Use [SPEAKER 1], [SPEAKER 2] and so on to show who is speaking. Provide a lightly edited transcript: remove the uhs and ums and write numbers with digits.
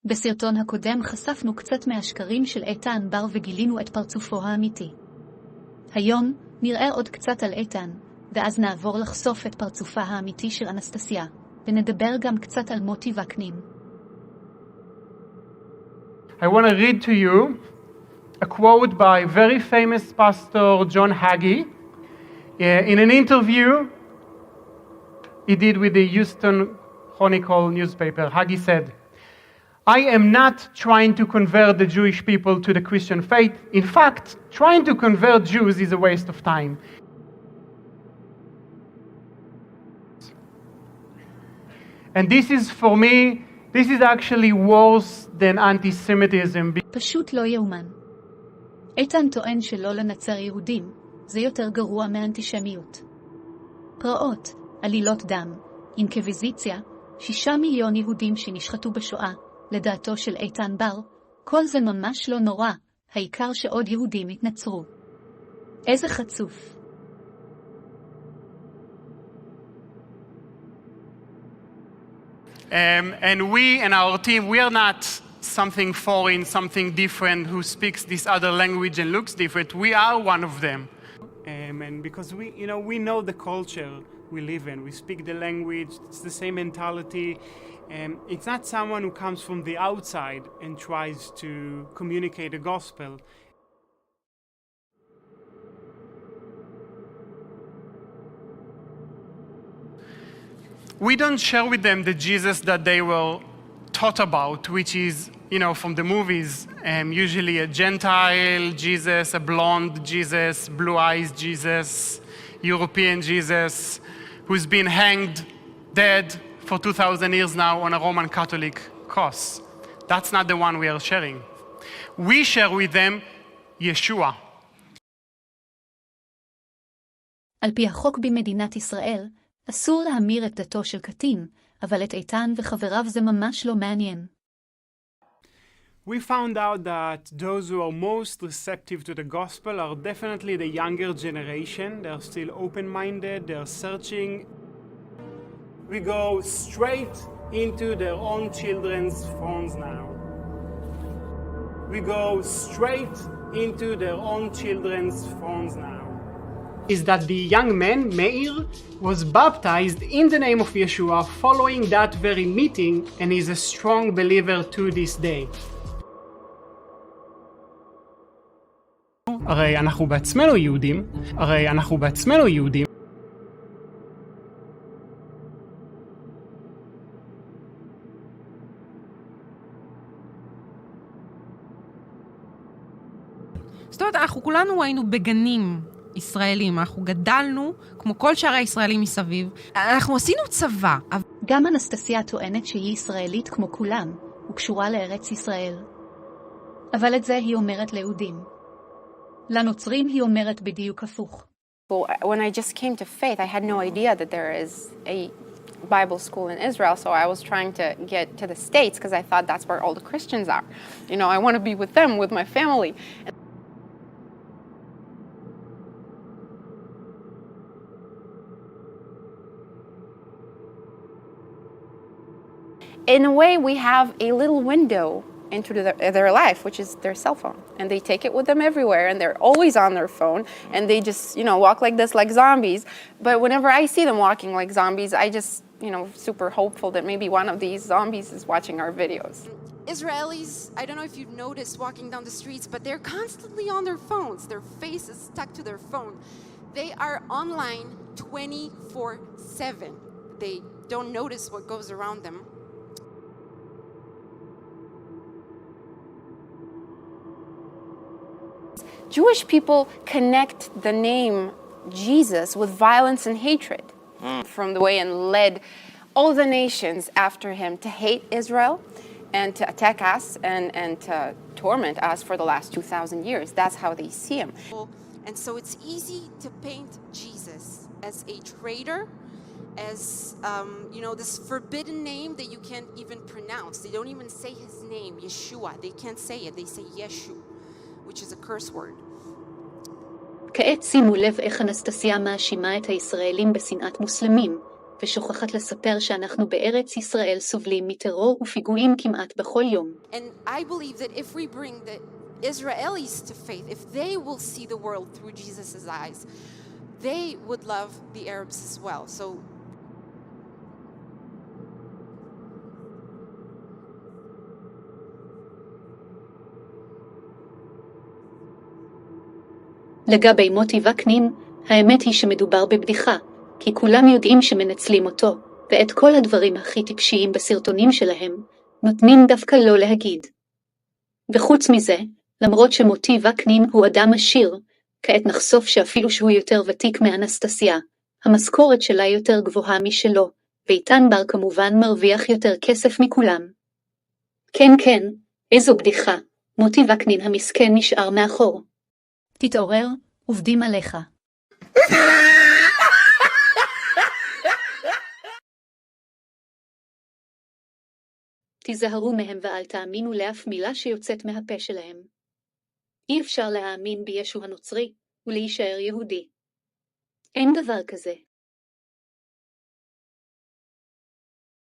[SPEAKER 1] בסרטון הקודם חשפנו קצת מהשקרים של איתן בר וגילינו את פרצופו האמיתי. היום נראה עוד קצת על איתן, ואז נעבור לחשוף את פרצופה האמיתי של אנסטסיה, ונדבר גם קצת על מוטי וקנין.
[SPEAKER 2] I want to read to you a quote by very famous pastor John Hagee. In an interview he did with the Houston Chronicle newspaper, Hagee said, I am not trying to convert the Jewish people to the Christian faith. In fact, trying to convert Jews is a waste of time. And this is, for me, this is actually worse than anti-Semitism.
[SPEAKER 1] פשוט לא יאומן. איתן טוען שלא לנצר יהודים, זה יותר גרוע מאנטישמיות. פרעות, עלילות דם, אינקוויזיציה, 6 מיליון יהודים שנשחטו בשואה, לדעתו של איתן בר, כל זה ממש לא נורא, העיקר שעוד יהודים התנצרו. איזה חצוף.
[SPEAKER 2] And we and our team, we are not something foreign, something different who speaks this other language and looks different. We are one of them. And because we know the culture we live in. We speak the language, it's the same mentality. It's not someone who comes from the outside and tries to communicate the gospel. We don't share with them the Jesus that they were taught about, which is, from the movies, usually a Gentile Jesus, a blonde Jesus, blue eyes Jesus, European Jesus, who's been hanged, dead for 2,000 years now on a Roman Catholic cross. That's not the one we are sharing. We share with them Yeshua.
[SPEAKER 1] על פי החוק במדינת ישראל, אסור להמיר את דתו של קטין, אבל את איתן וחבריו זה ממש לא מעניין.
[SPEAKER 2] We found out that those who are most receptive to the gospel are definitely the younger generation. They're still open-minded, they're searching. We go straight into their own children's phones now. We go straight into their own children's phones now. Is that the young man, Meir, was baptized in the name of Yeshua following that very meeting and is a strong believer to this day. הרי אנחנו בעצמנו יהודים.
[SPEAKER 3] זאת אומרת, אנחנו כולנו היינו בגנים ישראלים, אנחנו גדלנו כמו כל שאר הישראלים מסביב, אנחנו עשינו צבא.
[SPEAKER 1] גם אנסטסיה טוענת שהיא ישראלית כמו כולם, וקשורה לארץ ישראל. אבל את זה היא אומרת ליהודים. לנוצרים היא אומרת בדיוק הפוך.
[SPEAKER 4] When I just came to faith, I had no idea that there is a Bible school in Israel, so I was trying to get to the States because I thought that's where all the Christians are. I want to be with them, with my family. In a way, we have a little window into their life, which is their cell phone. And they take it with them everywhere, and they're always on their phone, and they just, walk like this, like zombies. But whenever I see them walking like zombies, I just, super hopeful that maybe one of these zombies is watching our videos.
[SPEAKER 5] Israelis, I don't know if you've noticed walking down the streets, but they're constantly on their phones. Their face is stuck to their phone. They are online 24/7. They don't notice what goes around them.
[SPEAKER 4] Jewish people connect the name Jesus with violence and hatred from the way and led all the nations after him to hate Israel and to attack us and to torment us for the last 2,000 years. That's how they see him.
[SPEAKER 5] And so it's easy to paint Jesus as a traitor, as this forbidden name that you can't even pronounce. They don't even say his name, Yeshua. They can't say it. They say Yeshu, which is a curse word.
[SPEAKER 1] כעת שימו לב איך אנסטסיה מאשימה את הישראלים בשנאת מוסלמים, ושוכחת לספר שאנחנו בארץ ישראל סובלים מטרור ופיגועים כמעט בכל יום.
[SPEAKER 5] And I believe that if we bring the Israelis to faith, if they will see the world through Jesus' eyes, they would love the Arabs as well. So
[SPEAKER 1] לגבי מוטי וקנין, האמת היא שמדובר בבדיחה, כי כולם יודעים שמנצלים אותו, ואת כל הדברים הכי טיפשיים בסרטונים שלהם, נותנים דווקא לא להגיד. וחוץ מזה, למרות שמוטי וקנין הוא אדם עשיר, כעת נחשוף שאפילו שהוא יותר ותיק מאנסטסיה, המשכורת שלה יותר גבוהה משלו, ואיתן בר כמובן מרוויח יותר כסף מכולם. כן, איזו בדיחה, מוטי וקנין המסכן נשאר מאחור. תתעורר, עובדים עליך. תיזהרו מהם ואל תאמינו לאף מילה שיוצאת מהפה שלהם. אי אפשר להאמין בישו הנוצרי ולהישאר יהודי. אין דבר כזה.